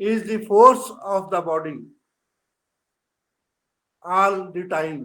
is the force of the body all the time।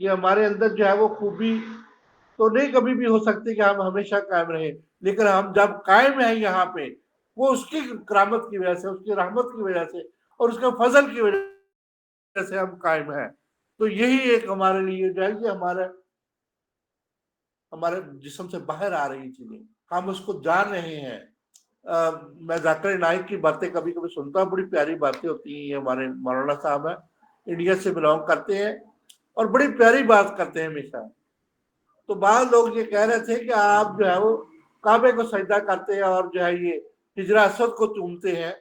یہ ہمارے اندر جو ہے وہ خوبی تو نہیں کبھی بھی ہو سکتی کہ ہم ہمیشہ قائم رہیں، لیکن ہم جب قائم ہیں یہاں پہ وہ اس کی کرامت کی وجہ سے، اس کی رحمت کی وجہ سے اور اس کے فضل کی وجہ سے ہم قائم ہیں۔ تو یہی ایک ہمارے لیے جو ہے یہ ہمارے جسم سے باہر آ رہی چیزیں، ہم اس کو جان رہے ہیں۔ میں ذاکر نائک کی باتیں کبھی کبھی سنتا ہوں، بڑی پیاری باتیں ہوتی ہیں۔ یہ ہمارے مولانا صاحب ہیں، انڈیا سے بلانگ کرتے ہیں اور بڑی پیاری بات کرتے ہیں ہمیشہ۔ تو بعض لوگ یہ کہہ رہے تھے کہ آپ جو ہے وہ کعبے کو سجدہ کرتے ہیں اور جو ہے یہ حجر اسود کو چومتے ہیں،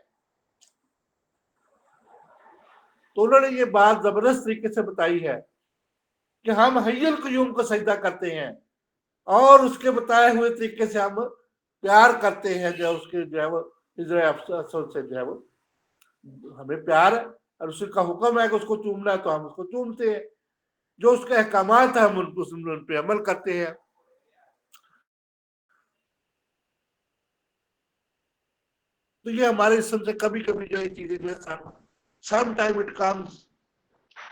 تو انہوں نے یہ بات زبردست طریقے سے بتائی ہے کہ ہم حی القیوم کو سجدہ کرتے ہیں اور اس کے بتائے ہوئے طریقے سے ہم پیار کرتے ہیں، جو اس کے جو ہے وہ حجر اسود سے جو ہے وہ ہمیں پیار ہے اور اس کا حکم ہے کہ اس کو چومنا ہے تو ہم اس کو چومتے ہیں، جو اس کے احکامات ہیں ہم ان پہ عمل کرتے ہیں۔ تو یہ ہمارے جسم سے کبھی کبھی جو یہ چیزیں جو ہے some time it comes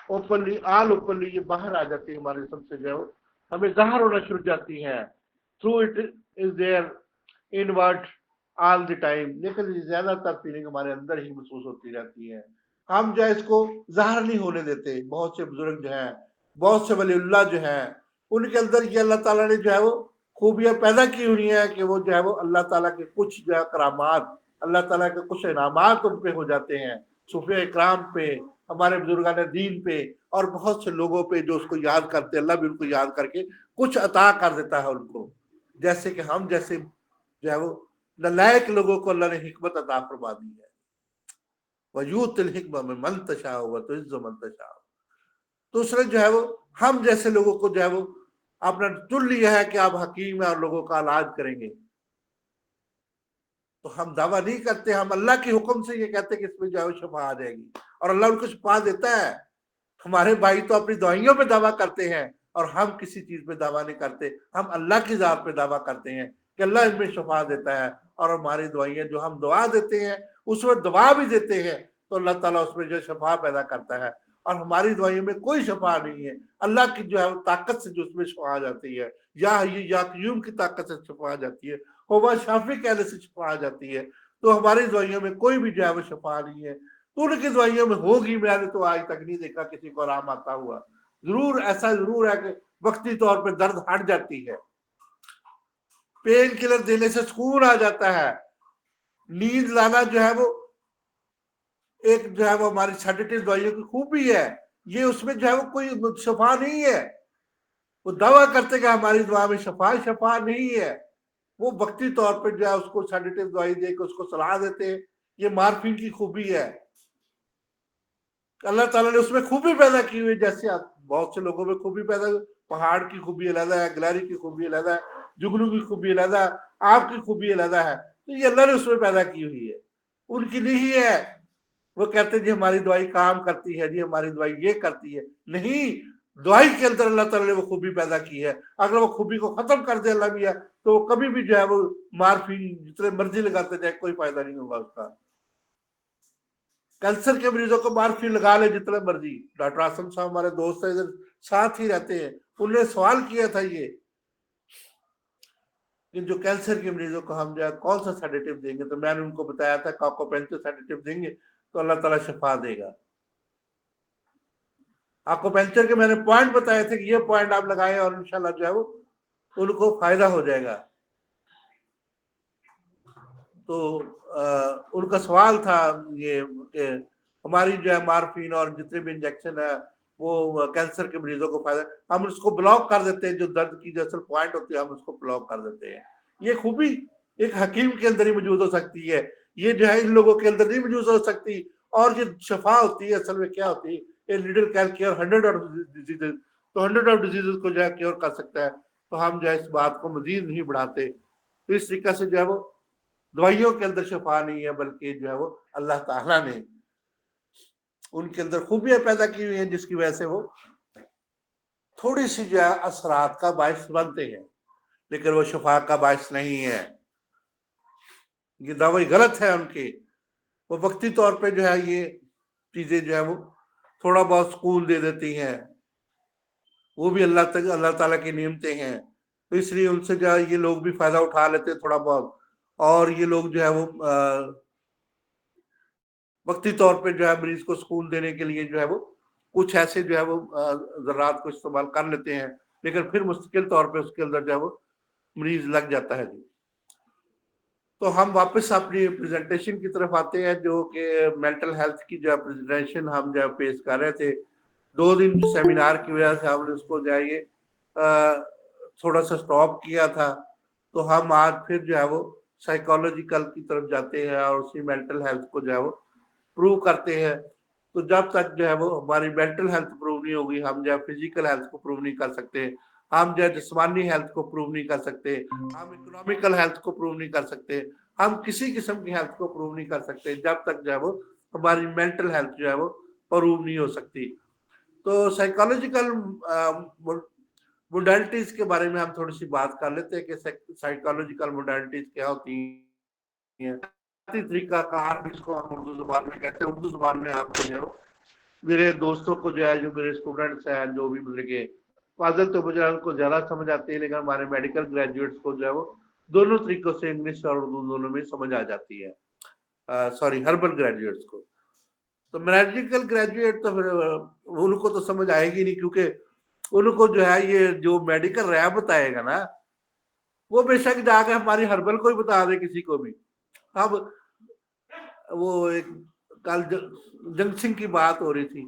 openly, all openly, یہ باہر آ جاتی ہے ہمارے جسم سے جو ہے ہمیں ظاہر ہونا شروع جاتی ہیں، through it is there in word all the time, لیکن زیادہ تر فیلنگ ہمارے اندر ہی محسوس ہوتی رہتی ہے، ہم جو ہے اس کو ظاہر نہیں ہونے دیتے۔ بہت سے بزرگ جو ہیں، بہت سے ولی اللہ جو ہیں، ان کے اندر یہ اللہ تعالیٰ نے جو ہے وہ خوبیاں پیدا کی ہوئی ہیں کہ وہ جو ہے وہ اللہ تعالیٰ کے کچھ جو ہے کرامات، اللہ تعالیٰ کے کچھ انعامات ان پہ ہو جاتے ہیں، صوفیہ اکرام پہ، ہمارے بزرگان دین پہ اور بہت سے لوگوں پہ جو اس کو یاد کرتے، اللہ بھی ان کو یاد کر کے کچھ عطا کر دیتا ہے ان کو، جیسے کہ ہم جیسے جو ہے وہ نالائق لوگوں کو اللہ نے حکمت عطا فرما دی ہے۔ وَيُؤْتِ الْحِكْمَةَ مَن تَشَاءُ وَتُعِزُّ مَن تَشَاءُ۔ تو اس نے جو ہے وہ ہم جیسے لوگوں کو جو ہے وہ آپ نے چن لیا ہے کہ آپ حکیم ہیں اور لوگوں کا علاج کریں گے، تو ہم دعویٰ نہیں کرتے، ہم اللہ کے حکم سے یہ کہتے ہیں کہ اس میں جو ہے وہ شفا آ جائے گی، اور اللہ ان کو شفا دیتا ہے۔ ہمارے بھائی تو اپنی دعائیوں پہ دعویٰ کرتے ہیں اور ہم کسی چیز پہ دعویٰ نہیں کرتے، ہم اللہ کی ذات پہ دعویٰ کرتے ہیں کہ اللہ ان میں شفا دیتا ہے، اور ہماری دعائیں جو ہم دعا دیتے ہیں اس میں دعا بھی دیتے ہیں تو اللہ تعالیٰ اس میں جو شفا پیدا کرتا ہے، اور ہماری دعائیوں میں کوئی شفا نہیں ہے، اللہ کی جو ہے طاقت سے جو اس میں شفا آ جاتی ہے، یا قیوم کی طاقت سے شفا آ جاتی ہے، ہوا شافی کہنے سے شفا آ جاتی ہے، تو ہماری دعائیوں میں کوئی بھی جو ہے وہ شفا نہیں ہے۔ تو ان کی دعائیوں میں ہوگی، میں نے تو آج تک نہیں دیکھا کسی کو آرام آتا ہوا، ضرور ایسا ضرور ہے کہ وقتی طور پہ درد ہٹ جاتی ہے، پین کلر دینے سے سکون آ جاتا ہے، نیند لانا جو ہے وہ ایک جو ہے وہ ہماری سیڈیٹیو دعائیوں کی خوبی ہے، یہ اس میں جو ہے وہ کوئی شفا نہیں ہے، وہ دعویٰ کرتے کہ ہماری دعا میں شفا نہیں ہے، وہ وقتی طور پہ جو ہے اس کو سیڈیٹیو دوائی دے کے اس کو صلاح دیتے ہیں، یہ مارفین کی خوبی ہے۔ اللہ تعالیٰ نے اس میں خوبی پیدا کی ہوئی، جیسے بہت سے لوگوں میں خوبی پیدا ہوئی، پہاڑ کی خوبی علیحدہ ہے، گلاری کی خوبی علیحدہ ہے، جگنو کی خوبی علیحدہ ہے، آپ کی خوبی علیحدہ ہے، تو یہ اللہ نے اس میں پیدا کی ہوئی ہے، ان کی نہیں ہے۔ وہ کہتے ہیں جی ہماری دوائی کام کرتی ہے، جی ہماری دوائی یہ کرتی ہے، نہیں، دوائی کے اندر اللہ تعالیٰ نے وہ خوبی پیدا کی ہے، اگر وہ خوبی کو ختم کر دے اللہ بھی ہے تو وہ کبھی بھی جو ہے وہ مارفین جتنے مرضی لگاتے جائے کوئی فائدہ نہیں ہوگا اس کا۔ کینسر کے مریضوں کو مارفین لگا لے جتنے مرضی، ڈاکٹر آسم صاحب ہمارے دوست ہیں ادھر ساتھ ہی رہتے ہیں، انہوں نے سوال کیا تھا یہ کہ جو کینسر کے مریضوں کو ہم جو ہے کون سا سیڈیٹیو دیں گے، تو میں نے ان کو بتایا تھا کاکوپینٹو سیڈیٹیو دیں گے تو اللہ تعالیٰ شفا دے گا۔ آکوپینچر کے میں نے پوائنٹ بتائے تھے کہ یہ پوائنٹ آپ لگائیں اور انشاءاللہ جو ہے وہ ان کو فائدہ ہو جائے گا۔ تو ان کا سوال تھا یہ کہ ہماری جو ہے مارفین اور جتنے بھی انجیکشن ہے وہ کینسر کے مریضوں کو فائدہ، ہم اس کو بلاک کر دیتے ہیں، جو درد کی جو اصل پوائنٹ ہوتی ہے ہم اس کو بلاک کر دیتے ہیں۔ یہ خوبی ایک حکیم کے اندر ہی موجود ہو سکتی ہے، یہ جو ہے ان لوگوں کے اندر نہیں موجود ہو سکتی۔ اور یہ شفا ہوتی ہے اصل میں کیا ہوتی ہے، leader can care 100 of disease, تو 100 آف ڈیزیز کو جو ہے کیور کر سکتا ہے، تو ہم جو ہے اس بات کو مزید نہیں بڑھاتے۔ تو اس طریقے سے جو ہے وہ دوائیوں کے اندر شفا نہیں ہے، بلکہ جو ہے وہ اللہ تعالیٰ نے ان کے اندر خوبیاں پیدا کی ہوئی ہیں جس کی وجہ سے وہ تھوڑی سی جو ہے اثرات کا باعث بنتے ہیں، لیکن وہ شفا کا باعث نہیں ہے۔ یہ دعوی غلط ہے ان کے، وہ وقتی طور پہ جو ہے یہ چیزیں جو ہے وہ تھوڑا بہت سکون دے دیتی ہیں، وہ بھی اللہ تعالیٰ کی نعمتیں ہیں، تو اس لیے ان سے جو ہے یہ لوگ بھی فائدہ اٹھا لیتے ہیں تھوڑا بہت، اور یہ لوگ جو ہے وہ وقتی طور پہ جو ہے مریض کو سکون دینے کے لیے جو ہے وہ کچھ ایسے جو ہے وہ ذرات کو استعمال کر لیتے ہیں، لیکن پھر مستقل طور پہ اس کے اندر جو ہے وہ مریض لگ جاتا ہے جی۔ تو ہم واپس اپنی پریزنٹیشن کی طرف آتے ہیں، جو کہ مینٹل ہیلتھ کی جو ہے پریزنٹیشن ہم جو ہے پیش کر رہے تھے 2 دن سیمینار کی وجہ سے ہم نے اس کو جو ہے یہ تھوڑا سا سٹاپ کیا تھا، تو ہم آج پھر جو ہے وہ سائیکالوجیکل کی طرف جاتے ہیں اور اسی مینٹل ہیلتھ کو جو ہے وہ پروو کرتے ہیں۔ تو جب تک جو ہے وہ ہماری مینٹل ہیلتھ پروو نہیں ہوگی، ہم جو ہے فزیکل ہیلتھ کو پروو نہیں کر سکتے، ہم جو ہے جسمانی ہیلتھ کو پروو نہیں کر سکتے، ہم اکنامیکل ہیلتھ کو پروو نہیں کر سکتے، ہم کسی قسم کی ہیلتھ کو پروو نہیں کر سکتے جب تک جو ہے وہ ہماری مینٹل ہیلتھ جو ہے وہ پروو نہیں ہو سکتی۔ تو سائیکالوجیکل موڈیلٹیز کے بارے میں ہم تھوڑی سی بات کر لیتے ہیں کہ سائیکالوجیکل موڈیلٹیز کیا ہوتی ہیں۔ طریقہ کار جس کو ہم اردو زبان میں کہتے ہیں، اردو زبان میں آپ کو جو ہے میرے دوستوں کو جو ہے، جو میرے اسٹوڈنٹس ہیں، جو بھی مجھے کہ فاضل تو مجھے ان کو زیادہ سمجھ آتی ہے، لیکن ہمارے میڈیکل گریجویٹس کو جو ہے وہ دونوں طریقوں سے انگلش اور اردو دونوں میں سمجھ آ جاتی ہے، سوری ہربل گریجویٹس کو۔ تو میڈیکل گریجویٹ تو پھر ان کو تو سمجھ آئے گی نہیں، کیونکہ ان کو جو ہے یہ جو میڈیکل ریپ بتائے گا نا، وہ بے شک جا کے ہماری ہربل کو ہی بتا دے کسی کو بھی۔ اب وہ ایک کل جنگ سنگھ کی بات ہو رہی تھی،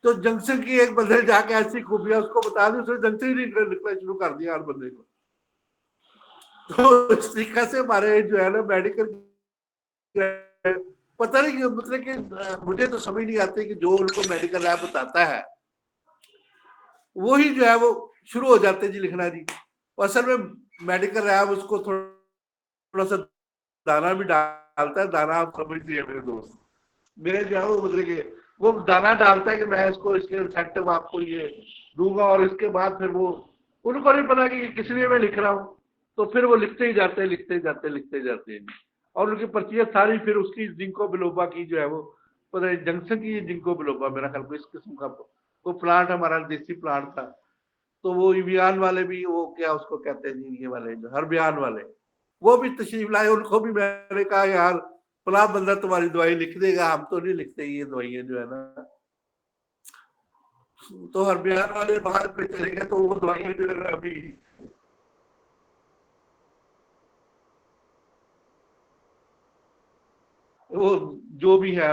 تو جنگ سنگھ کی ایک بندے جا کے ایسی خوبیاں اس کو بتا دی، اس نے جنگ سنگھ لکھنا شروع کر دیا ہر بندے کو۔ تو اس طریقے سے ہمارے جو ہے نا میڈیکل پتہ نہیں مطلب کہ مجھے تو سمجھ نہیں آتی کہ جو ان کو میڈیکل ریپ بتاتا ہے وہی جو ہے وہ شروع ہو جاتے جی لکھنا جی۔ اصل میں میڈیکل ریپ اس کو تھوڑا سا دانا بھی ڈالتا ہے، دانا آپ سمجھتی ہے میرے دوست، میرے جو ہے وہ مطلب کہ وہ دانا ڈالتا ہے کہ میں اس کو اس کے انسینٹو آپ کو یہ دوں گا، اور اس کے بعد پھر وہ ان کو نہیں پتا کہ کس لیے میں لکھ رہا ہوں، تو پھر وہ لکھتے ہی جاتے ہیں اور ان کی پرچیاں ساری پھر اس کی جنکو بلوبا کی جو ہے وہ پتہ نہیں جنکشن کی جنکو بلوبا میرا خیال کو اس قسم کا وہ پلانٹ ہمارا دیسی پلانٹ تھا، تو وہ ایویان والے بھی وہ کیا اس کو کہتے ہیں جی، یہ والے جو ہر بیان والے وہ بھی تشریف لائے، ان کو بھی میں نے کہا یار فلاں بندہ تمہاری دوائی لکھ دے گا، ہم تو نہیں لکھتے یہ دوائیاں جو ہے نا۔ تو ہر بیان والے باہر پہ چلے گئے، تو وہ دوائیاں جو ہے ابھی وہ جو بھی ہے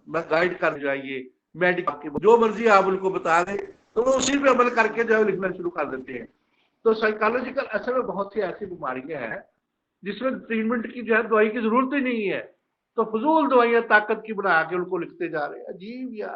میں گائیڈ کر جائیے میڈیکل جو مرضی آپ ان کو بتا دیں تو وہ اسی پہ عمل کر کے جو ہے لکھنا شروع کر دیتے ہیں۔ تو سائیکالوجیکل اصل میں بہت سی ایسی بیماریاں ہیں جس میں ٹریٹمنٹ کی جو ہے دوائی کی ضرورت ہی نہیں ہے، تو فضول دوائیاں طاقت کی بنا کے ان کو لکھتے جا رہے ہیں، عجیب یار۔